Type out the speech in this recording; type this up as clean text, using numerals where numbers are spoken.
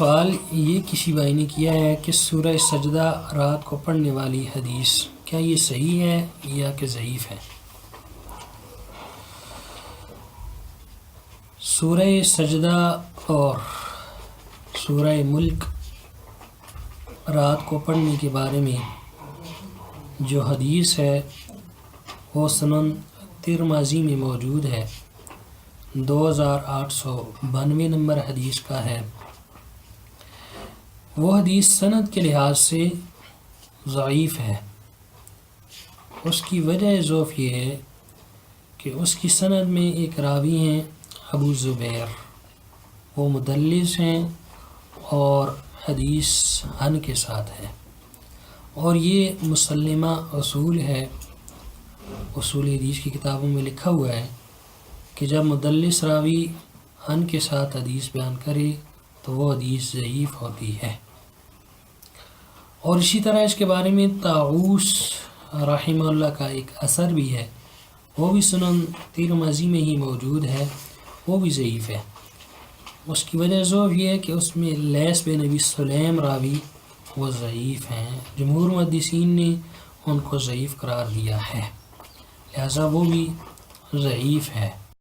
سوال یہ کسی بھائی نے کیا ہے کہ سورہ سجدہ رات کو پڑھنے والی حدیث کیا یہ صحیح ہے یا کہ ضعیف ہے؟ سورہ سجدہ اور سورہ ملک رات کو پڑھنے کے بارے میں جو حدیث ہے وہ سنن ترمذی میں موجود ہے، 2892 نمبر حدیث کا ہے۔ وہ حدیث سند کے لحاظ سے ضعیف ہے۔ اس کی وجہ ضعف یہ ہے کہ اس کی سند میں ایک راوی ہیں ابو زبیر، وہ مدلس ہیں اور حدیث ہن کے ساتھ ہے، اور یہ مسلمہ اصول ہے، اصول حدیث کی کتابوں میں لکھا ہوا ہے کہ جب مدلس راوی ہن کے ساتھ حدیث بیان کرے تو وہ حدیث ضعیف ہوتی ہے۔ اور اسی طرح اس کے بارے میں طاؤوس رحمہ اللہ کا ایک اثر بھی ہے، وہ بھی سنن ترمذی میں ہی موجود ہے، وہ بھی ضعیف ہے۔ اس کی وجہ ضعف یہ ہے کہ اس میں لیث بن ابی سلیم راوی وہ ضعیف ہیں، جمہور محدثین نے ان کو ضعیف قرار دیا ہے، لہذا وہ بھی ضعیف ہے۔